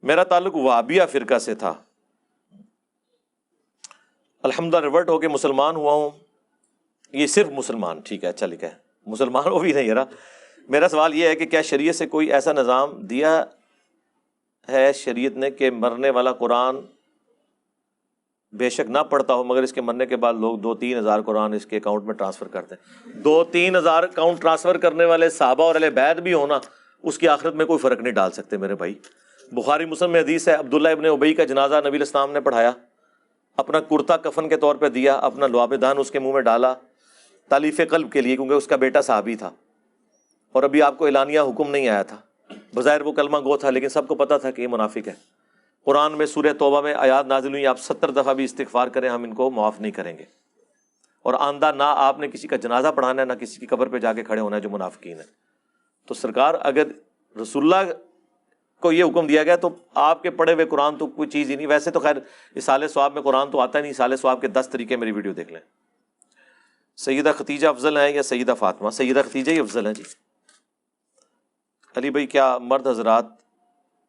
میرا تعلق وہابیہ فرقہ سے تھا، الحمدللہ ریورٹ ہو کے مسلمان ہوا ہوں. یہ صرف مسلمان، ٹھیک ہے، اچھا لکھا ہے، مسلمان وہ بھی نہیں رہا. میرا سوال یہ ہے کہ کیا شریعت سے کوئی ایسا نظام دیا ہے شریعت نے کہ مرنے والا قرآن بے شک نہ پڑھتا ہو مگر اس کے مرنے کے بعد لوگ 2-3 ہزار قرآن اس کے اکاؤنٹ میں ٹرانسفر کرتے ہیں. 2-3 ہزار اکاؤنٹ ٹرانسفر کرنے والے صحابہ اور اہل بیت بھی ہونا، اس کی آخرت میں کوئی فرق نہیں ڈال سکتے میرے بھائی. بخاری مسلم میں حدیث ہے، عبداللہ ابن ابی کا جنازہ نبی علیہ السلام نے پڑھایا، اپنا کرتا کفن کے طور پہ دیا، اپنا لعاب دہن اس کے منہ میں ڈالا تالیف قلب کے لیے، کیونکہ اس کا بیٹا صحابی تھا اور ابھی آپ کو اعلانیہ حکم نہیں آیا تھا. بظاہر وہ کلمہ گو تھا لیکن سب کو پتا تھا کہ یہ منافق ہے. قرآن میں سورہ توبہ میں آیات نازل ہوئی، آپ 70 دفعہ بھی استغفار کریں ہم ان کو معاف نہیں کریں گے. اور آندہ نہ آپ نے کسی کا جنازہ پڑھانا ہے نہ کسی کی قبر پہ جا کے کھڑے ہونا ہے جو منافقین ہے. تو سرکار اگر رسول اللہ کو یہ حکم دیا گیا تو آپ کے پڑھے ہوئے قرآن تو کوئی چیز ہی نہیں. ویسے تو خیر اصال ثواب میں قرآن تو آتا ہی نہیں، اصال ثواب کے 10 طریقے میری ویڈیو دیکھ لیں. سیدہ ختیجہ افضل ہیں یا سیدہ فاطمہ؟ سیدہ ختیجہ ہی افضل ہیں جی. علی بھائی کیا مرد حضرات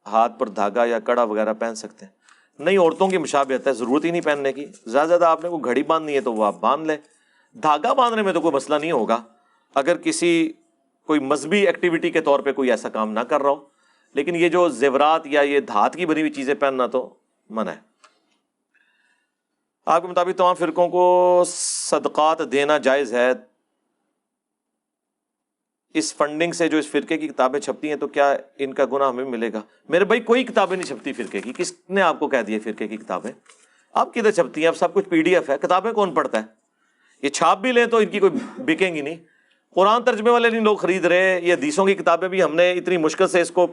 ہاتھ پر دھاگا یا کڑا وغیرہ پہن سکتے ہیں؟ نہیں، عورتوں کی مشابہت ہے، ضرورت ہی نہیں پہننے کی. زیادہ زیادہ آپ نے کوئی گھڑی باندھنی ہے تو وہ آپ باندھ لیں. دھاگا باندھنے میں تو کوئی مسئلہ نہیں ہوگا اگر کسی کوئی مذہبی ایکٹیویٹی کے طور پہ کوئی ایسا کام نہ کر رہا ہو. لیکن یہ جو زیورات یا یہ دھات کی بنی ہوئی چیزیں پہننا تو منع ہے. آپ کے مطابق تمام فرقوں کو صدقات دینا جائز ہے. اس فنڈنگ سے جو اس فرقے کی کتابیں چھپتی ہیں تو کیا ان کا گناہ ہمیں ملے گا؟ میرے بھائی کوئی کتابیں نہیں چھپتی فرقے کی. کس نے آپ کو کہہ دیا فرقے کی کتابیں؟ آپ کدھر چھپتی ہیں؟ اب سب کچھ PDF ہے، کتابیں کون پڑھتا ہے؟ یہ چھاپ بھی لیں تو ان کی کوئی بکیں گی نہیں. قرآن ترجمے والے نہیں لوگ خرید رہے. یہ حدیثوں کی کتابیں بھی ہم نے اتنی مشکل سے اس کو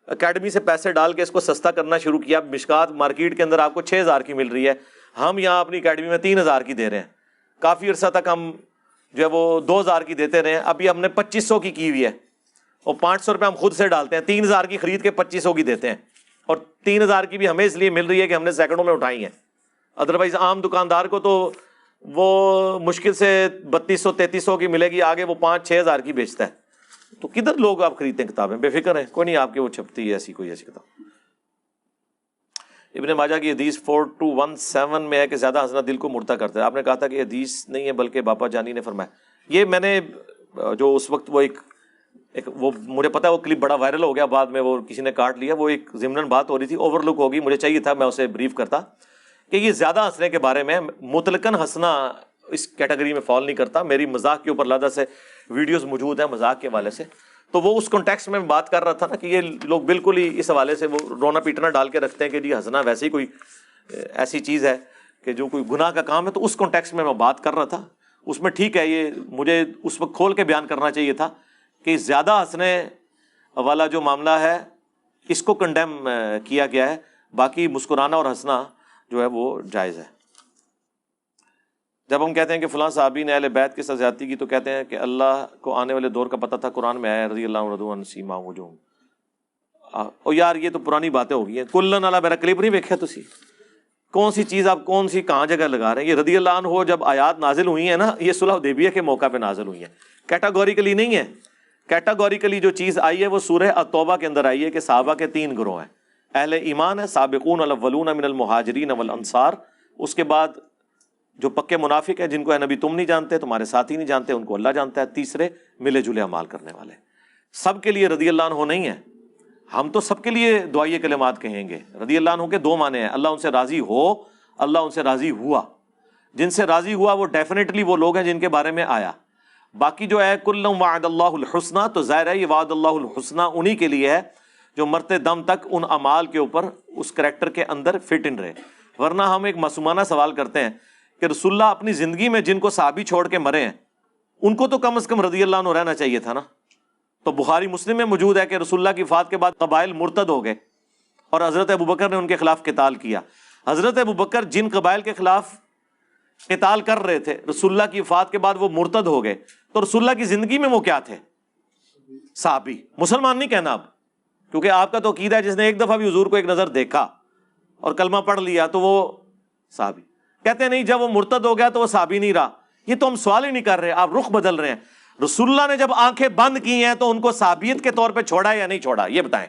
اکیڈمی سے پیسے ڈال کے اس کو سستا کرنا شروع کیا. مشکات مارکیٹ کے اندر آپ کو 6,000 کی مل رہی ہے، ہم یہاں اپنی اکیڈمی میں 3,000 کی دے رہے ہیں. کافی عرصہ تک ہم جو ہے وہ 2,000 کی دیتے رہے ہیں. ابھی ہم نے 2,500 کی ہوئی ہے اور 500 روپے ہم خود سے ڈالتے ہیں. 3,000 کی خرید کے 2,500 کی دیتے ہیں اور 3,000 کی بھی ہمیں اس لیے مل رہی ہے کہ ہم نے سیکنڈوں میں اٹھائی ہیں. ادروائز عام دکاندار کو تو وہ مشکل سے 3,200-3,300 کی ملے گی، آگے وہ 5-6 ہزار کی بیچتا ہے. تو کدھر لوگ آپ خریدتے ہیں کتابیں؟ بے فکر ہیں، کوئی نہیں آپ کے وہ چھپتی ہے ایسی کوئی ایسی کتاب. ابن ماجہ کی حدیث 4217 میں ہے کہ زیادہ ہنسنا دل کو مردہ کرتا ہے. آپ نے کہا تھا کہ حدیث نہیں ہے بلکہ باپا جانی نے فرمایا. یہ میں نے جو اس وقت وہ ایک وہ مجھے پتا ہے وہ کلپ بڑا وائرل ہو گیا، بعد میں وہ کسی نے کاٹ لیا. وہ ایک ضمناً بات ہو رہی تھی، اوور لک ہوگی، مجھے چاہیے تھا میں اسے بریف کرتا کہ یہ زیادہ ہنسنے کے بارے میں. مطلقاً ہنسنا اس کیٹیگری میں فال نہیں کرتا. میری مذاق کے اوپر علیحدہ سے ویڈیوز موجود ہیں مذاق کے حوالے سے. تو وہ اس کانٹیکسٹ میں بات کر رہا تھا نا کہ یہ لوگ بالکل ہی اس حوالے سے وہ رونا پیٹنا ڈال کے رکھتے ہیں کہ جی ہنسنا ویسے ہی کوئی ایسی چیز ہے کہ جو کوئی گناہ کا کام ہے. تو اس کانٹیکسٹ میں بات کر رہا تھا. اس میں ٹھیک ہے، یہ مجھے اس وقت کھول کے بیان کرنا چاہیے تھا کہ زیادہ ہنسنے والا جو معاملہ ہے اس کو کنڈیم کیا گیا ہے. باقی مسکرانا اور ہنسنا جو ہے وہ جائز ہے. جب ہم کہتے ہیں کہ فلاں صحابی نے اہل بیت کے ساتھ زیادتی کی تو کہتے ہیں کہ اللہ کو آنے والے دور کا پتہ تھا، قرآن میں آیا رضی اللہ عنہ رضوا عن سیماہم وجوہہم. او یار یہ تو پرانی باتیں ہو گئی ہیں. کلن علی میرا کلپ نہیں دیکھا تسی؟ کون سی چیز آپ کون سی کہاں جگہ لگا رہے ہیں؟ یہ رضی اللہ عنہ جب آیات نازل ہوئی ہیں نا، یہ صلح حدیبیہ کے موقع پہ نازل ہوئی ہیں. کیٹاگوریکلی نہیں ہے. کیٹاگوریکلی جو چیز آئی ہے وہ سورہ التوبہ کے اندر آئی ہے کہ صحابہ کے 3 گروہ ہیں. اہل ایمان ہے، سابقون الاولون من المہاجرین والانصار. اس کے بعد جو پکے منافق ہیں جن کو اے نبی تم نہیں جانتے، تمہارے ساتھی نہیں جانتے، ان کو اللہ جانتا ہے. تیسرے ملے جلے اعمال کرنے والے. سب کے لیے رضی اللہ عنہ نہیں ہے. ہم تو سب کے لیے دعائیہ کلمات کہیں گے. رضی اللہ عنہ کے 2 معنی ہیں، اللہ ان سے راضی ہو، اللہ ان سے راضی ہوا. جن سے راضی ہوا وہ ڈیفینیٹلی وہ لوگ ہیں جن کے بارے میں آیا. باقی جو ہے کلم وعد اللہ الحسنہ، تو ظاہر ہے یہ وعد اللہ الحسنہ انہی کے لیے ہے جو مرتے دم تک ان اعمال کے اوپر اس کریکٹر کے اندر فٹ ان رہے. ورنہ ہم ایک معصومانہ سوال کرتے ہیں کہ رسول اللہ اپنی زندگی میں جن کو صحابی چھوڑ کے مرے ہیں ان کو تو کم از کم رضی اللہ عنہ رہنا چاہیے تھا نا. تو بخاری مسلم میں موجود ہے کہ رسول اللہ کی وفات کے بعد قبائل مرتد ہو گئے اور حضرت ابوبکر نے ان کے خلاف قتال کیا. حضرت ابوبکر جن قبائل کے خلاف قتال کر رہے تھے رسول اللہ کی وفات کے بعد وہ مرتد ہو گئے. تو رسول اللہ کی زندگی میں وہ کیا تھے؟ صحابی. مسلمان نہیں کہنا اب، کیونکہ آپ کا تو عقیدہ ہے جس نے ایک دفعہ بھی حضور کو ایک نظر دیکھا اور کلمہ پڑھ لیا تو وہ صحابی. کہتے ہیں نہیں جب وہ مرتد ہو گیا تو وہ صحابی نہیں رہا. یہ تو ہم سوال ہی نہیں کر رہے، آپ رخ بدل رہے ہیں. رسول اللہ نے جب آنکھیں بند کی ہیں تو ان کو صحابیت کے طور پہ چھوڑا یا نہیں چھوڑا؟ یہ بتائیں.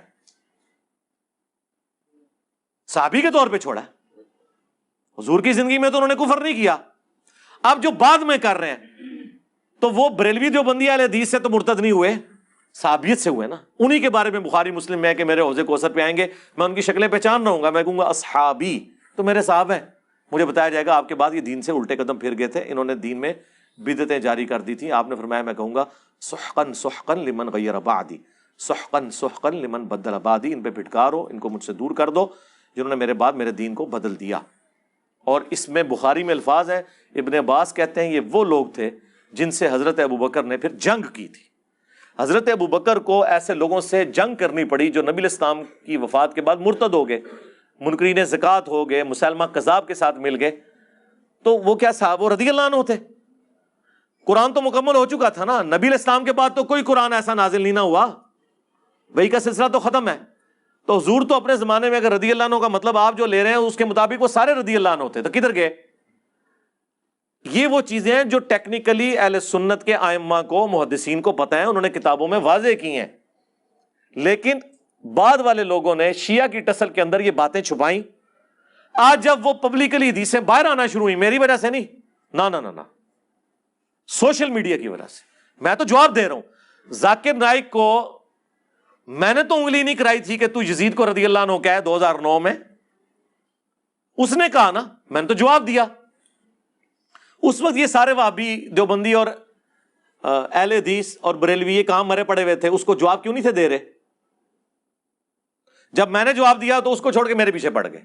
صحابی کے طور پہ چھوڑا ہے، حضور کی زندگی میں تو انہوں نے کفر نہیں کیا. اب جو بعد میں کر رہے ہیں تو وہ بریلوی دیوبندی اہل حدیث سے تو مرتد نہیں ہوئے، صحابیت سے ہوئے نا. انہی کے بارے میں بخاری مسلم میں کہ میرے حوض کوثر پہ آئیں گے، میں ان کی شکلیں پہچان رہا ہوں گا، میں کہوں گا اصحابی تو میرے صاحب ہیں. مجھے بتایا جائے گا آپ کے بعد یہ دین سے الٹے قدم پھر گئے تھے، انہوں نے دین میں بدعتیں جاری کر دی تھیں. آپ نے فرمایا میں کہوں گا سحقن سحقن لمن غیر بعدی، سحقن سحقن لمن بدل بعدی، ان پہ پھٹکارو، ان کو مجھ سے دور کر دو جنہوں نے میرے بعد میرے دین کو بدل دیا. اور اس میں بخاری میں الفاظ ہیں، ابن عباس کہتے ہیں یہ وہ لوگ تھے جن سے حضرت ابوبکر نے پھر جنگ کی تھی. حضرت ابوبکر کو ایسے لوگوں سے جنگ کرنی پڑی جو نبی الاسلام کی وفات کے بعد مرتد ہو گئے، منکرین زکوٰۃ ہو گئے، مسلمہ کذاب کے ساتھ مل گئے. تو وہ کیا صحابہ رضی اللہ عنہ ہوتے؟ قرآن تو مکمل ہو چکا تھا نا، نبی الاسلام کے بعد تو کوئی قرآن ایسا نازل نہیں نہ ہوا، وہی کا سلسلہ تو ختم ہے. تو حضور تو اپنے زمانے میں اگر رضی اللہ عنہ کا مطلب آپ جو لے رہے ہیں اس کے مطابق وہ سارے رضی اللہ عنہ ہوتے، تو کدھر گئے؟ یہ وہ چیزیں ہیں جو ٹیکنیکلی اہل سنت کے ائمہ کو، محدثین کو پتہ ہیں، انہوں نے کتابوں میں واضح کی ہیں. لیکن بعد والے لوگوں نے شیعہ کی ٹسل کے اندر یہ باتیں چھپائیں. آج جب وہ پبلکلی حدیثیں باہر آنا شروع ہوئی، میری وجہ سے نہیں، نہ سوشل میڈیا کی وجہ سے. میں تو جواب دے رہا ہوں، ذاکر نائک کو میں نے تو انگلی نہیں کرائی تھی کہ تو یزید کو رضی اللہ عنہ کہے 2009 میں، اس نے کہا نا، میں نے تو جواب دیا. اس وقت یہ سارے وہابی دیوبندی اور اہل حدیث اور بریلوی یہ کہاں مرے پڑے ہوئے تھے، اس کو جواب کیوں نہیں تھے دے رہے؟ جب میں نے جواب دیا تو اس کو چھوڑ کے میرے پیچھے پڑ گئے.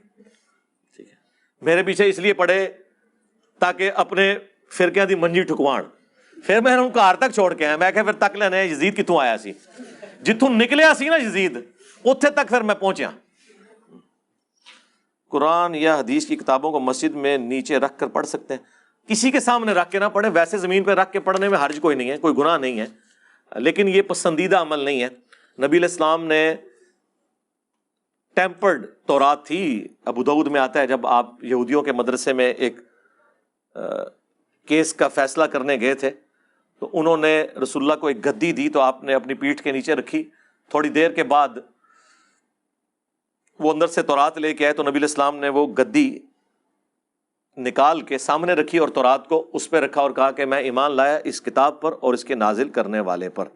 ٹھیک ہے، میرے پیچھے اس لیے پڑے تاکہ اپنے فرقے دی منجی ٹھکوان. پھر میں نے ان کو ہار تک چھوڑ کے آیا، میں کہ پھر تک لینے یزید کتوں آیا سی، جتوں نکلیا سی نا یزید، اتنے تک پھر میں پہنچیا. قرآن یا حدیث کی کتابوں کو مسجد میں نیچے رکھ کر پڑھ سکتے ہیں؟ کسی کے سامنے رکھ کے نہ پڑھیں، ویسے زمین پہ رکھ کے پڑھنے میں حرج کوئی نہیں ہے، کوئی گناہ نہیں ہے، لیکن یہ پسندیدہ عمل نہیں ہے. نبی علیہ السلام نے ٹیمپرڈ تورات تھی، ابو داؤد میں آتا ہے جب آپ یہودیوں کے مدرسے میں ایک کیس کا فیصلہ کرنے گئے تھے تو انہوں نے رسول اللہ کو ایک گدی دی، تو آپ نے اپنی پیٹھ کے نیچے رکھی. تھوڑی دیر کے بعد وہ اندر سے تورات لے کے آئے تو نبی علیہ السلام نے وہ گدی نکال کے سامنے رکھی اور تورات کو اس پہ رکھا اور کہا کہ میں ایمان لایا اس کتاب پر اور اس کے نازل کرنے والے پر.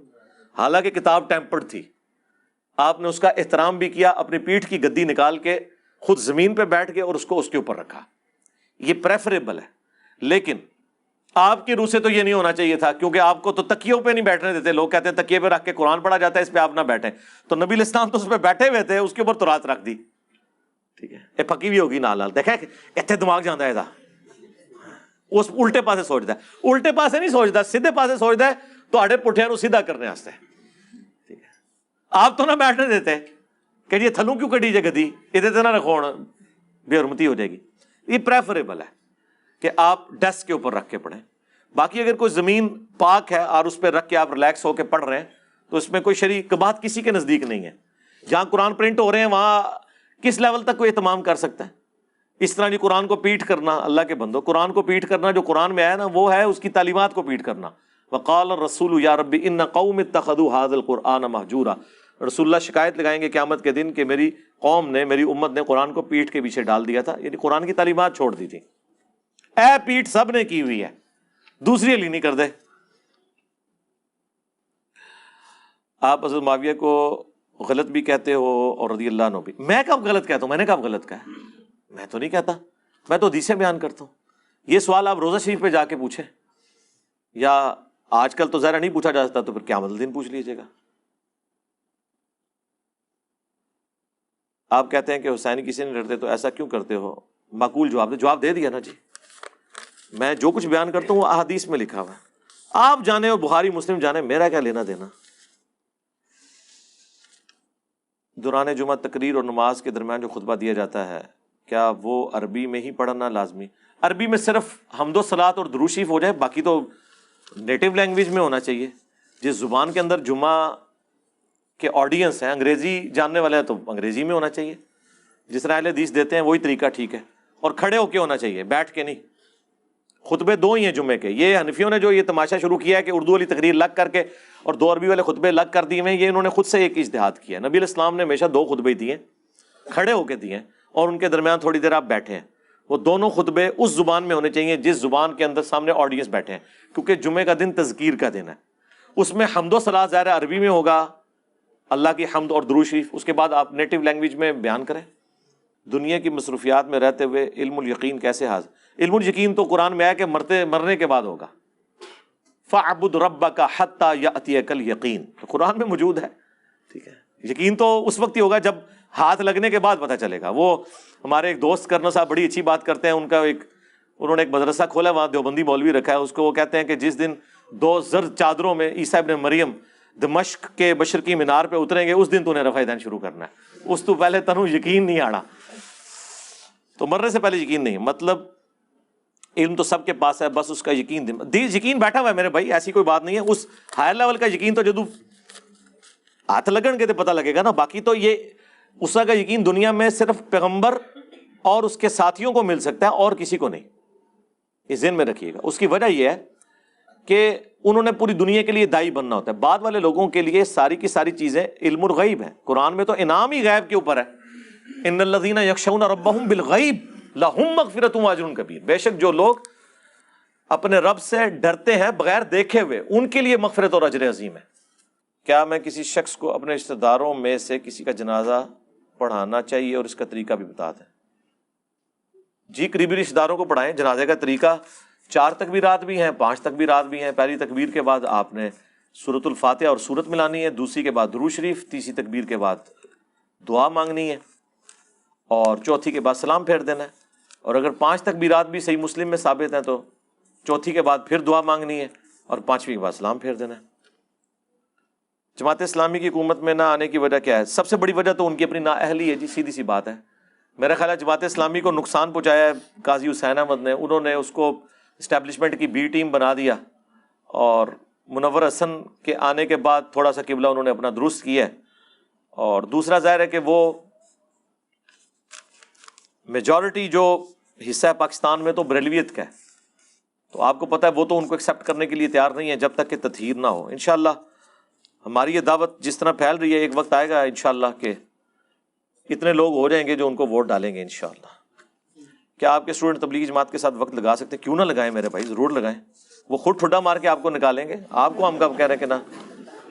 حالانکہ کتاب ٹیمپرڈ تھی، آپ نے اس کا احترام بھی کیا، اپنی پیٹھ کی گدی نکال کے خود زمین پہ بیٹھ کے اور اس کو اس کے اوپر رکھا. یہ پریفریبل ہے. لیکن آپ کی روح سے تو یہ نہیں ہونا چاہیے تھا، کیونکہ آپ کو تو تکیوں پہ نہیں بیٹھنے دیتے. لوگ کہتے ہیں تکیے پہ رکھ کے قرآن پڑھا جاتا ہے، اس پہ آپ نہ بیٹھیں. تو نبی علیہ السلام تو اس پہ بیٹھے ہوئے تھے، اس کے اوپر تورات رکھ دی. ٹھیک ہے، یہ پکی بھی ہوگی نال نال، دیکھیں اتنے دماغ جانا ہے، اس الٹے پاسے سوچتا ہے. الٹے پاسے نہیں سوچتا، سیدھے پاسے سوچتا ہے تو پٹھیاں نو سیدھا کرنے واسطے. ٹھیک ہے، آپ تو نہ بیٹھنے دیتے کہ یہ تھلوں کیوں کٹی جائے گدی، ادھر نہ رکھو، بے حرمتی ہو جائے گی. یہ پریفریبل ہے کہ آپ ڈیسک کے اوپر رکھ کے پڑھیں. باقی اگر کوئی زمین پاک ہے اور اس پہ رکھ کے آپ ریلیکس ہو کے پڑھ رہے ہیں تو اس میں کوئی شرعی بات کسی کے نزدیک نہیں ہے. جہاں قرآن پرنٹ ہو رہے ہیں وہاں کس لیول تک کوئی اہتمام کر سکتا ہے؟ اس طرح نہیں قرآن کو پیٹ کرنا. اللہ کے بندو، قرآن کو پیٹ کرنا جو قرآن میں آیا نا وہ ہے اس کی تعلیمات کو پیٹ کرنا. وقال الرسول یا ربی ان قوم اتخذوا هذا القرآن مہجورا. رسول اللہ شکایت لگائیں گے قیامت کے دن کہ میری قوم نے، میری امت نے قرآن کو پیٹ کے پیچھے ڈال دیا تھا، یعنی قرآن کی تعلیمات چھوڑ دی تھی. اے پیٹ سب نے کی ہوئی ہے، دوسری علی نہیں کر دے. آپ حضرت معاویہ کو غلط بھی کہتے ہو اور رضی اللہ عنہ بھی. میں کب غلط کہتا ہوں؟ میں نے کب غلط کہا؟ میں تو نہیں کہتا، میں تو حدیثیں بیان کرتا ہوں. یہ سوال آپ روزہ شریف پہ جا کے پوچھیں، یا آج کل تو ذرا نہیں پوچھا جا سکتا، تو پھر قیامت الدین پوچھ لیجیے گا. آپ کہتے ہیں کہ حسینی کسی نہیں لڑتے تو ایسا کیوں کرتے ہو؟ معقول جواب دے دیا نا جی. میں جو کچھ بیان کرتا ہوں وہ احادیث میں لکھا ہوا ہے، آپ جانے اور بخاری مسلم جانے، میرا کیا لینا دینا. دوران جمعہ تقریر اور نماز کے درمیان جو خطبہ دیا جاتا ہے کیا وہ عربی میں ہی پڑھنا لازمی؟ عربی میں صرف حمد و صلاۃ اور درود شریف ہو جائے، باقی تو نیٹو لینگویج میں ہونا چاہیے. جس زبان کے اندر جمعہ کے آڈینس ہیں، انگریزی جاننے والے ہیں تو انگریزی میں ہونا چاہیے. جس طرح اہل حدیث دیتے ہیں وہی طریقہ ٹھیک ہے. اور کھڑے ہو کے ہونا چاہیے، بیٹھ کے نہیں. خطبے دو ہی ہیں جمعے کے. یہ حنفیوں نے جو یہ تماشا شروع کیا ہے کہ اردو والی تقریر الگ کر کے اور دو عربی والے خطبے الگ کر دیے ہیں، یہ انہوں نے خود سے ایک اجتہاد کیا. نبی علیہ السلام نے ہمیشہ دو خطبے دیے، کھڑے ہو کے دیے. اور ان کے درمیان تھوڑی دیر آپ بیٹھے ہیں، وہ دونوں خطبے اس زبان میں ہونے چاہیے جس زبان کے اندر سامنے آڈینس بیٹھے ہیں، کیونکہ جمعے کا دن تذکیر کا دن ہے. اس میں حمد و ثنا ظاہر عربی میں ہوگا، اللہ کی حمد اور درود شریف، اس کے بعد آپ نیٹو لینگویج میں بیان کریں. دنیا کی مصروفیات میں رہتے ہوئے علم الیقین کیسے حاصل؟ علم الیقین تو قرآن میں ہے کہ مرنے کے بعد ہوگا. فَاعْبُدْ رَبَّكَ حَتَّى يَأْتِيَكَ الْيَقِينُ، تو قرآن میں موجود ہے. ٹھیک ہے، یقین تو اس وقت ہی ہوگا جب ہاتھ لگنے کے بعد پتہ چلے گا. وہ ہمارے ایک دوست کرنا صاحب بڑی اچھی بات کرتے ہیں، انہوں نے ایک مدرسہ کھولا، وہاں دیوبندی مولوی رکھا ہے، اس کو وہ کہتے ہیں کہ جس دن 2 زرد چادروں میں عیسیٰ ابن مریم دمشق کے مشرقی مینار پہ اتریں گے، اس دن تو نے رفع دین شروع کرنا ہے، اس تو پہلے تنو یقین نہیں آنا. تو مرنے سے پہلے یقین نہیں، مطلب علم تو سب کے پاس ہے، بس اس کا یقین یقین بیٹھا ہوا ہے میرے بھائی، ایسی کوئی بات نہیں ہے. اس ہائر لیول کا یقین تو جدو ہاتھ لگن کے تو پتہ لگے گا نا. باقی تو یہ اس کا یقین دنیا میں صرف پیغمبر اور اس کے ساتھیوں کو مل سکتا ہے اور کسی کو نہیں. یہ ذہن میں رکھیے گا. اس کی وجہ یہ ہے کہ انہوں نے پوری دنیا کے لیے دائی بننا ہوتا ہے. بعد والے لوگوں کے لیے ساری کی ساری چیزیں علم الغیب ہیں. قرآن میں تو انعام ہی غیب کے اوپر ہے. ان الذین یخشون ربہم بالغیب لہم مغفرۃ واجر کبیر، بے شک جو لوگ اپنے رب سے ڈرتے ہیں بغیر دیکھے ہوئے، ان کے لیے مغفرت اور اجر عظیم ہے. کیا میں کسی شخص کو اپنے رشتہ داروں میں سے کسی کا جنازہ پڑھانا چاہیے اور اس کا طریقہ بھی بتا دیں؟ جی، قریبی رشتہ داروں کو پڑھائیں. جنازے کا طریقہ 4 تکبیرات بھی ہیں، 5 تکبیرات بھی ہیں. پہلی تکبیر کے بعد آپ نے سورۃ الفاتحہ اور سورت ملانی ہے، دوسری کے بعد درود شریف، تیسری تکبیر کے بعد دعا مانگنی ہے، اور چوتھی کے بعد سلام پھیر دینا ہے. اور اگر 5 تکبیرات بھی صحیح مسلم میں ثابت ہیں تو چوتھی کے بعد پھر دعا مانگنی ہے اور 5ویں کے بعد سلام پھیر دینا ہے. جماعت اسلامی کی حکومت میں نہ آنے کی وجہ کیا ہے؟ سب سے بڑی وجہ تو ان کی اپنی نااہلی ہے جی، سیدھی سی بات ہے. میرا خیال ہے جماعت اسلامی کو نقصان پہنچایا ہے قاضی حسین احمد نے. انہوں نے اس کو اسٹیبلشمنٹ کی بی ٹیم بنا دیا، اور منور حسن کے آنے کے بعد تھوڑا سا قبلہ انہوں نے اپنا درست کیا ہے. اور دوسرا ظاہر ہے کہ وہ میجورٹی جو حصہ ہے پاکستان میں تو بریلویت کا ہے، تو آپ کو پتہ ہے وہ تو ان کو ایکسیپٹ کرنے کے لیے تیار نہیں ہے جب تک کہ تطہیر نہ ہو. انشاءاللہ ہماری یہ دعوت جس طرح پھیل رہی ہے، ایک وقت آئے گا انشاءاللہ کہ اتنے لوگ ہو جائیں گے جو ان کو ووٹ ڈالیں گے انشاءاللہ. کیا آپ کے اسٹوڈنٹ تبلیغی جماعت کے ساتھ وقت لگا سکتے ہیں؟ کیوں نہ لگائیں میرے بھائی، ضرور لگائیں. وہ خود ٹھڈا مار کے آپ کو نکالیں گے. آپ کو ہم کب کہہ رہے ہیں کہ نہ،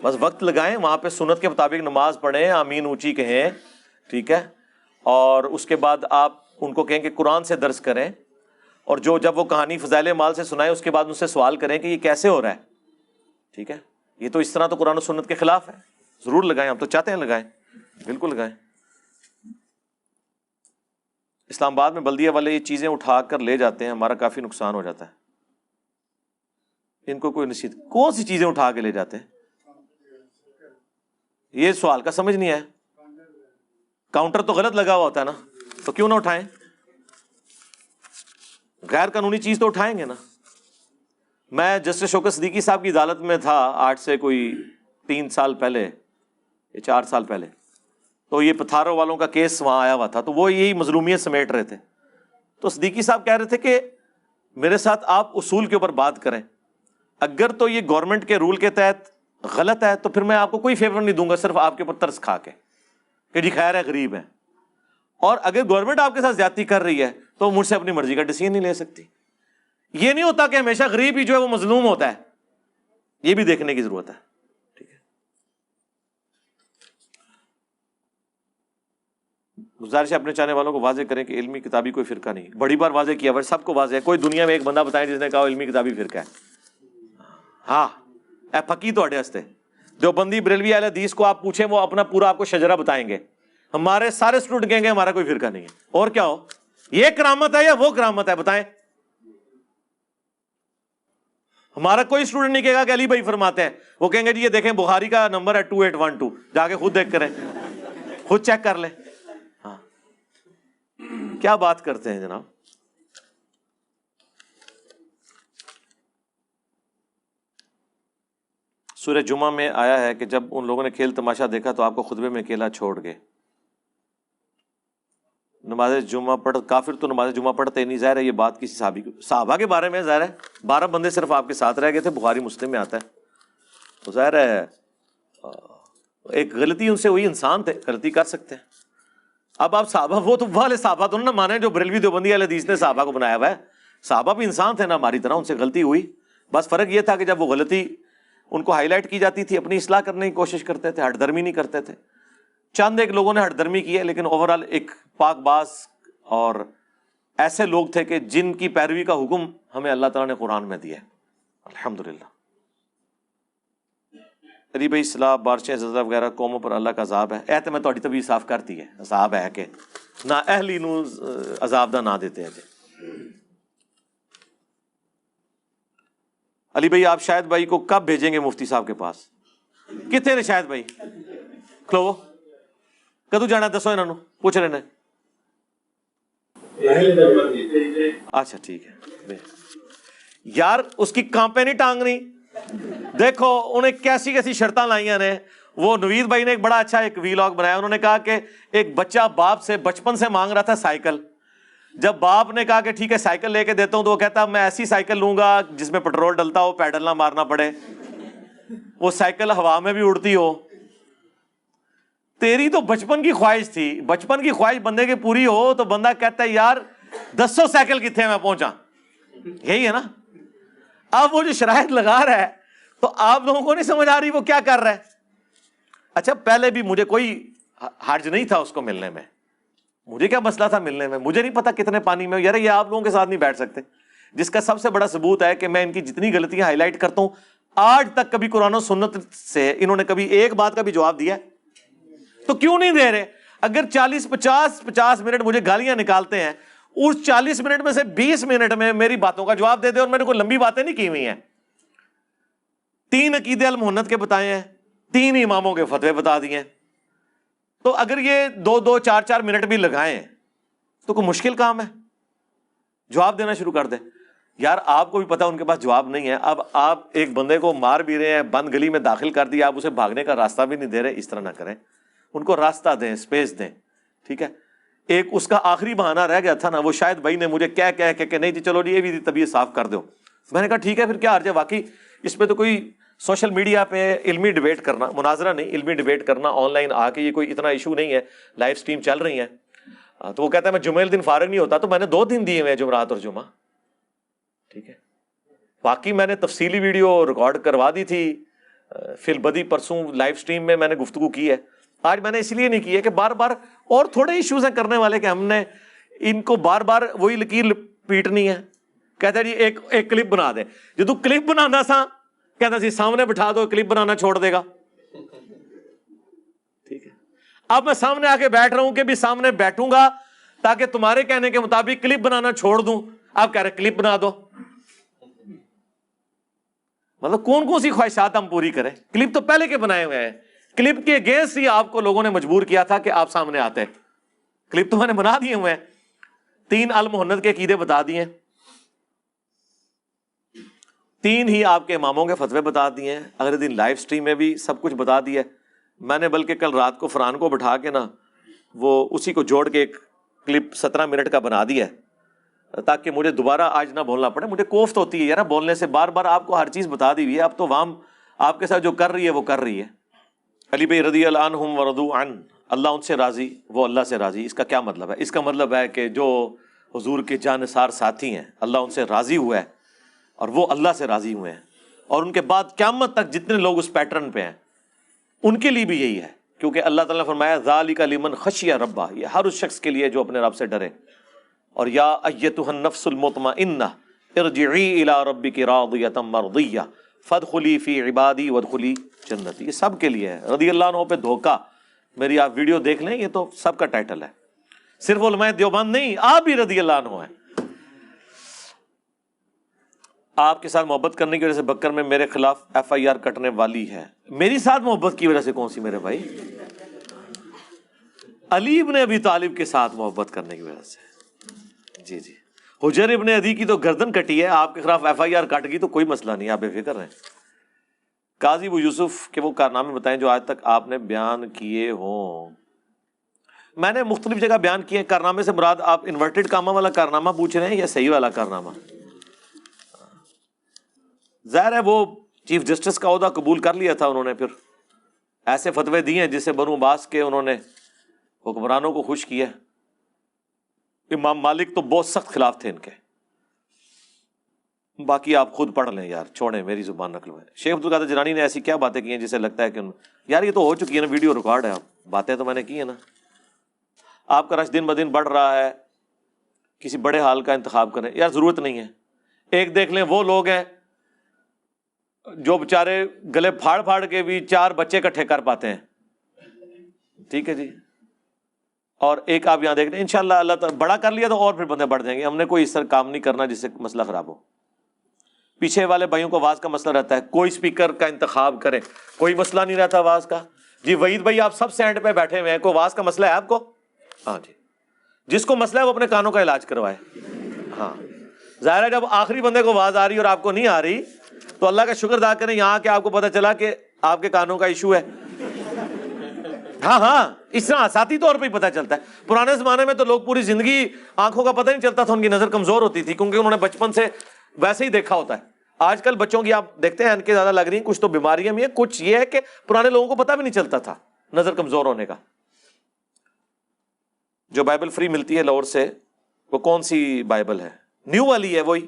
بس وقت لگائیں، وہاں پہ سنت کے مطابق نماز پڑھیں، آمین اونچی کہیں، ٹھیک ہے. اور اس کے بعد آپ ان کو کہیں کہ قرآن سے درس کریں، اور جب وہ کہانی فضائل مال سے سنائیں اس کے بعد ان سے سوال کریں کہ یہ کیسے ہو رہا ہے. ٹھیک ہے، یہ تو اس طرح تو قرآن و سنت کے خلاف ہے. ضرور لگائیں، ہم تو چاہتے ہیں لگائیں، بالکل لگائیں. اسلام آباد میں بلدیہ والے یہ چیزیں اٹھا کر لے جاتے ہیں، ہمارا کافی نقصان ہو جاتا ہے. ان کو کوئی نصیحت، کون سی چیزیں اٹھا کے لے جاتے ہیں؟ یہ سوال کا سمجھ نہیں ہے. کاؤنٹر تو غلط لگا ہوا ہوتا ہے نا، تو کیوں نہ اٹھائیں؟ غیر قانونی چیز تو اٹھائیں گے نا. میں جسٹس شوکت صدیقی صاحب کی عدالت میں تھا آج سے کوئی 3 سال پہلے یا 4 سال پہلے، تو یہ پتھاروں والوں کا کیس وہاں آیا ہوا تھا، تو وہ یہی مظلومیت سمیٹ رہے تھے. تو صدیقی صاحب کہہ رہے تھے کہ میرے ساتھ آپ اصول کے اوپر بات کریں، اگر تو یہ گورنمنٹ کے رول کے تحت غلط ہے تو پھر میں آپ کو کوئی فیور نہیں دوں گا، صرف آپ کے اوپر ترس کھا کے کہ جی خیر ہے غریب ہے. اور اگر گورنمنٹ آپ کے ساتھ زیادتی کر رہی ہے تو مجھ سے اپنی مرضی کا ڈیسیژن نہیں لے سکتی. یہ نہیں ہوتا کہ ہمیشہ غریب ہی جو ہے وہ مظلوم ہوتا ہے، یہ بھی دیکھنے کی ضرورت ہے. ٹھیک ہے، گزارش ہے اپنے چاہنے والوں کو واضح کریں کہ علمی کتابی کوئی فرقہ نہیں. بڑی بار واضح کیا، بس سب کو واضح ہے. کوئی دنیا میں ایک بندہ بتائیں جس نے کہا علمی کتابی فرقہ ہے؟ ہاں، اے پکی تو اڈے ہستے دیوبندی بریلوی اہل حدیث کو آپ پوچھیں، وہ اپنا پورا آپ کو شجرہ بتائیں گے. ہمارے سارے اسٹوڈنٹ کہیں گے ہمارا کوئی فرقہ نہیں ہے. اور کیا ہو، یہ کرامت ہے یا وہ کرامت ہے؟ بتائیں. ہمارا کوئی اسٹوڈنٹ نہیں کہے گا کہ علی بھائی فرماتے ہیں. وہ کہیں گے جی یہ دیکھیں بخاری کا نمبر ہے 2812، جا کے خود دیکھ کریں، خود چیک کر لیں. ہاں، کیا بات کرتے ہیں جناب. سورہ جمعہ میں آیا ہے کہ جب ان لوگوں نے کھیل تماشا دیکھا تو آپ کو خطبے میں اکیلا چھوڑ گئے. نماز جمعہ کافر تو نماز جمعہ پڑھتے نہیں. ظاہر ہے یہ بات کسی صحابہ کے بارے میں ظاہر ہے 12 بندے صرف آپ کے ساتھ رہ گئے تھے، بخاری مسلم میں آتا ہے. تو ظاہر ہے ایک غلطی ان سے ہوئی، انسان تھے، غلطی کر سکتے ہیں. اب آپ صحابہ وہ والے صحابہ تو نہ مانے جو بریلوی دیوبندی اہل حدیث نے صحابہ کو بنایا ہوا ہے. صحابہ بھی انسان تھے نا ہماری طرح, ان سے غلطی ہوئی, بس فرق یہ تھا کہ جب وہ غلطی ان کو ہائی لائٹ کی جاتی تھی اپنی اصلاح کرنے کی کوشش کرتے تھے, ہٹ درمی نہیں کرتے تھے. چند ایک لوگوں نے ہٹ درمی کی ہے, لیکن اوور آل ایک پاک باز اور ایسے لوگ تھے کہ جن کی پیروی کا حکم ہمیں اللہ تعالیٰ نے قرآن میں دیا ہے, الحمدللہ. علی بھائی اصلاح, بارشیں, زلزلہ وغیرہ قوموں پر اللہ کا عذاب ہے. ایت میں تھوڑی طبیعت صاف کرتی ہے, عذاب ہے کہ نہ اہلی نو عذاب دا نہ دیتے ہیں. علی بھائی آپ شاہد بھائی کو کب بھیجیں گے مفتی صاحب کے پاس؟ کتنے نے شاہد بھائی کھلو کدو جانا دسو انہوں پوچھ رہے ہیں. اچھا ٹھیک ہے یار, اس کی کانپے نہیں ٹانگنی. دیکھو انہیں کیسی کیسی شرطاں لائیاں نے. وہ نوید بھائی نے ایک بڑا اچھا ایک ویلاگ بنایا, انہوں نے کہا کہ ایک بچہ باپ سے بچپن سے مانگ رہا تھا سائیکل. جب باپ نے کہا کہ ٹھیک ہے سائیکل لے کے دیتا ہوں, تو وہ کہتا میں ایسی سائیکل لوں گا جس میں پیٹرول ڈلتا ہو, پیڈل نہ مارنا پڑے, وہ سائیکل ہوا میں بھی اڑتی ہو. تیری تو بچپن کی خواہش تھی, بچپن کی خواہش بندے کی پوری ہو تو بندہ کہتا ہے یار 200 سائیکل کتنے میں پہنچا. یہی ہے نا. اب وہ جو شرائط لگا رہا ہے تو آپ لوگوں کو نہیں سمجھ آ رہی وہ کیا کر رہا ہے. اچھا پہلے بھی مجھے کوئی حرج نہیں تھا اس کو ملنے میں, مجھے کیا مسئلہ تھا ملنے میں, مجھے نہیں پتا کتنے پانی میں. یار یہ آپ لوگوں کے ساتھ نہیں بیٹھ سکتے, جس کا سب سے بڑا ثبوت ہے کہ میں ان کی جتنی غلطیاں ہائی لائٹ کرتا ہوں, آج تک کبھی قرآن و سنت سے انہوں نے کبھی ایک بات کا بھی جواب دیا ہے؟ تو کیوں نہیں دے رہے؟ اگر 40-50 منٹ مجھے گالیاں نکالتے ہیں, اس 40 منٹ میں سے 20 منٹ میں میری باتوں کا جواب دے دے. اور میں نے کوئی لمبی باتیں نہیں کی ہوئی ہیں. 3 عقیدے المحنت کے بتائے ہیں, 3 اماموں کے فتوے بتا دیے ہیں. تو اگر یہ 2-2, 4-4 منٹ بھی لگائیں تو کوئی مشکل کام ہے؟ جواب دینا شروع کر دیں. یار آپ کو بھی پتا ان کے پاس جواب نہیں ہے. اب آپ ایک بندے کو مار بھی رہے ہیں, بند گلی میں داخل کر دیا, آپ اسے بھاگنے کا راستہ بھی نہیں دے رہے. اس طرح نہ کریں, ان کو راستہ دیں, اسپیس دیں. ٹھیک ہے. ایک اس کا آخری بہانہ رہ گیا تھا نا, وہ شاید بھائی نے مجھے کہہ کہ نہیں جی چلو جی یہ بھی طبیعت صاف کر دو. میں نے کہا ٹھیک ہے پھر کیا حرج ہے. واقعی اس پہ تو کوئی سوشل میڈیا پہ علمی ڈیبیٹ کرنا, مناظرہ نہیں علمی ڈیبیٹ کرنا آن لائن آ کے, یہ کوئی اتنا ایشو نہیں ہے. لائیو سٹریم چل رہی ہے. تو وہ کہتا ہے میں جمعے دن فارغ نہیں ہوتا, تو میں نے 2 دن دیے ہوئے ہیں, جمعرات اور جمعہ. ٹھیک ہے. باقی میں نے تفصیلی ویڈیو ریکارڈ کروا دی تھی فی البدی پرسوں لائیو سٹریم میں نے گفتگو کی ہے. آج میں نے اس لیے نہیں کی ہے کہ بار بار اور تھوڑے ایشوز ہیں کرنے والے کہ ہم نے ان کو بار بار وہی لکیر پیٹنی ہے. کہتے ہیں جی ایک کلپ بنا دیں. جدو کلپ بنانا سا کہتا سی سامنے بٹھا دو, کلپ بنانا چھوڑ دے گا. ٹھیک ہے. اب میں سامنے آ کے بیٹھ رہا ہوں کہ بھی سامنے بیٹھوں گا تاکہ تمہارے کہنے کے مطابق کلپ بنانا چھوڑ دوں. آپ کہہ رہے کلپ بنا دو. مطلب کون سی خواہشات ہم پوری کریں؟ کلپ تو پہلے کے بنائے ہوئے ہیں. کلپ کے اگینسٹ ہی آپ کو لوگوں نے مجبور کیا تھا کہ آپ سامنے آتے. کلپ تو میں نے بنا دیے ہوئے ہیں. 3 المحنت کے عقیدے بتا دیے, 3 ہی آپ کے اماموں کے فتوے بتا دیے ہیں. اگلے دن لائیو سٹریم میں بھی سب کچھ بتا دیا. میں نے بلکہ کل رات کو فرحان کو بٹھا کے نا وہ اسی کو جوڑ کے ایک کلپ 17 منٹ کا بنا دیا ہے تاکہ مجھے دوبارہ آج نہ بولنا پڑے. مجھے کوفت ہوتی ہے یار بولنے سے, بار بار آپ کو ہر چیز بتا دی ہوئی ہے. اب تو وام آپ کے ساتھ جو کر رہی ہے وہ کر رہی ہے. علی بھائی رضی اللہ عنہم ورضوا عنہ, اللہ ان سے راضی وہ اللہ سے راضی. اس کا کیا مطلب ہے؟ اس کا مطلب ہے کہ جو حضور کے جانثار ساتھی ہیں اللہ ان سے راضی ہوا ہے اور وہ اللہ سے راضی ہوئے ہیں. اور ان کے بعد قیامت تک جتنے لوگ اس پیٹرن پہ ہیں ان کے لیے بھی یہی ہے, کیونکہ اللہ تعالیٰ نے فرمایا ذالک لمن خشی ربہ, یہ ہر اس شخص کے لیے جو اپنے رب سے ڈرے. اور یا ایتھا النفس المطمئنہ ارجعی الی ربک راضیۃ مرضیہ فادخلی فی عبادی وادخلی جنتی. یہ سب کے لیے ہے. رضی اللہ عنہ پہ دھوکہ, میری آپ ویڈیو دیکھ لیں, یہ تو سب کا ٹائٹل ہے, صرف علماء دیوبند نہیں, آپ بھی رضی اللہ عنہ ہیں. آپ کے ساتھ محبت کرنے کی وجہ سے بکر میں میرے خلاف FIR کٹنے والی ہے. میری ساتھ محبت کی وجہ سے کون سی میرے بھائی؟ علی ابن ابی طالب کے ساتھ محبت کرنے کی وجہ سے. جی جی, حجر ابن عدی کی تو گردن کٹی ہے, آپ کے خلاف FIR کٹ گئی تو کوئی مسئلہ نہیں, آپ بے فکر رہیں. قاضی ابو یوسف کے وہ کارنامے بتائیں جو آج تک آپ نے بیان کیے ہوں. میں نے مختلف جگہ بیان کیے ہیں. کارنامے سے مراد آپ انورٹڈ کاما والا کارنامہ پوچھ رہے ہیں یا صحیح والا کارنامہ؟ ظاہر ہے وہ چیف جسٹس کا عہدہ قبول کر لیا تھا انہوں نے, پھر ایسے فتوے دیے ہیں جس سے بنو عباس کے انہوں نے حکمرانوں کو خوش کیا. امام مالک تو بہت سخت خلاف تھے ان کے. باقی آپ خود پڑھ لیں یار، چھوڑیں میری زبان نقل ہے. شیخ عبد القادر جیلانی نے ایسی کیا باتیں کی ہیں جسے لگتا ہے کہ یار یہ تو ہو چکی ہے نا، ویڈیو ریکارڈ ہے، باتیں تو میں نے کی ہیں نا. آپ کا رش دن بدن بڑھ رہا ہے، کسی بڑے حال کا انتخاب کریں یار، ضرورت نہیں ہے. ایک دیکھ لیں وہ لوگ ہیں جو بیچارے گلے پھاڑ پھاڑ کے بھی 4 بچے اکٹھے کر پاتے ہیں، ٹھیک ہے جی. اور ایک آپ یہاں دیکھ لیں، انشاءاللہ اللہ تعالیٰ بڑا کر لیا تو اور پھر بندے بڑھ جائیں گے. ہم نے کوئی اس طرح کام نہیں کرنا جس سے مسئلہ خراب ہو. پیچھے والے بھائیوں کو آواز کا مسئلہ رہتا ہے، کوئی اسپیکر کا انتخاب کریں، کوئی مسئلہ نہیں رہتا آواز کا. جی وحید بھائی آپ سب سینڈ پہ بیٹھے ہوئے ہیں، کوئی آواز کا مسئلہ ہے آپ کو؟ ہاں جی، جس کو مسئلہ ہے وہ اپنے کانوں کا علاج کروائے. ہاں ظاہر ہے جب آخری بندے کو آواز آ رہی اور آپ کو نہیں آ رہی تو اللہ کا شکر ادا کریں یہاں کہ آپ کو پتہ چلا کہ آپ کے کانوں کا ایشو ہے. ہاں اس طرح ذاتی طور پہ ہی پتہ چلتا ہے. پرانے زمانے میں تو لوگ پوری زندگی آنکھوں کا پتہ نہیں چلتا تھا، ان کی نظر کمزور ہوتی تھی کیونکہ انہوں نے بچپن سے ویسے ہی دیکھا ہوتا ہے. آج کل بچوں کی آپ دیکھتے ہیں ان کے زیادہ لگ رہی ہیں، کچھ تو بیماریاں بھی ہیں، کچھ یہ ہے کہ پرانے لوگوں کو پتہ بھی نہیں چلتا تھا نظر کمزور ہونے کا. جو بائبل فری ملتی ہے لاہور سے، وہ کون سی بائبل ہے؟ نیو والی ہے، وہی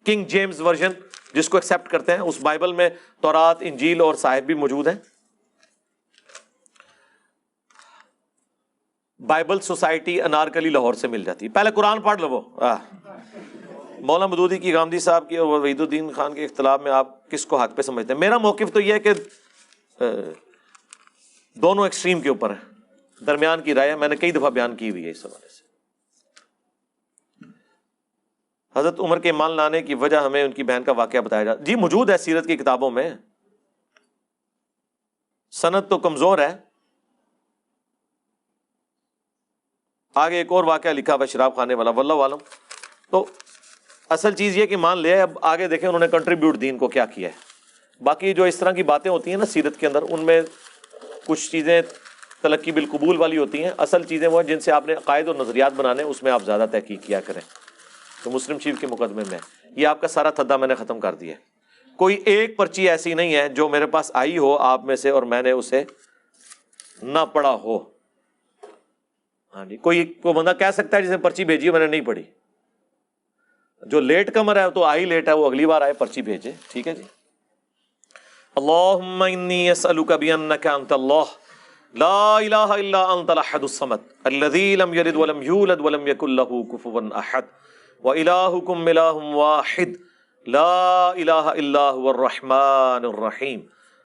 کنگ جیمز ورژن جس کو ایکسیپٹ کرتے ہیں. اس بائبل میں تورات، انجیل اور صحائف بھی موجود ہیں. بائبل سوسائٹی انارکلی لاہور سے مل جاتی ہے. پہلے قرآن پڑھ لو. مولانا مودودی کی، غامدی صاحب کی اور وحید الدین خان کے اختلاف میں آپ کس کو حق پہ سمجھتے ہیں؟ میرا موقف تو یہ ہے کہ دونوں ایکسٹریم کے اوپر ہے، درمیان کی رائے ہے. میں نے کئی دفعہ بیان کی ہوئی ہے اس حوالے سے. حضرت عمر کے ایمان لانے کی وجہ ہمیں ان کی بہن کا واقعہ بتایا جاتا. جی موجود ہے سیرت کی کتابوں میں، سند تو کمزور ہے. آگے ایک اور واقعہ لکھا ہوا شراب خانے والا، واللہ عالم. تو اصل چیز یہ کہ مان لیا، اب آگے دیکھیں انہوں نے کنٹریبیوٹ دین کو کیا کیا ہے. باقی جو اس طرح کی باتیں ہوتی ہیں نا سیرت کے اندر، ان میں کچھ چیزیں تلقی بالقبول والی ہوتی ہیں. اصل چیزیں وہ ہیں جن سے آپ نے عقائد اور نظریات بنانے، اس میں آپ زیادہ تحقیق کیا کریں. تو مسلم شریف کے مقدمے میں یہ آپ کا سارا تھدا میں نے ختم کر دیا. کوئی ایک پرچی ایسی نہیں ہے جو میرے پاس آئی ہو آپ میں سے اور میں نے اسے نہ پڑھا ہو. ہاں جی، کوئی بندہ کہہ سکتا ہے جس نے پرچی بھیجی ہے میں نے نہیں پڑھی. جو لیٹ کمر ہے تو آئی لیٹ ہے، وہ اگلی بار آئے پرچی بھیجے. ٹھیک ہے جی. اللہم انی اسألک بانک انت اللہ لا الہ الا انت الاحد الصمد الذی لم یلد ولم یولد ولم یکن لہ کفوا احد وإلہکم الہ واحد لا الہ الا هو الرحمن الرحیم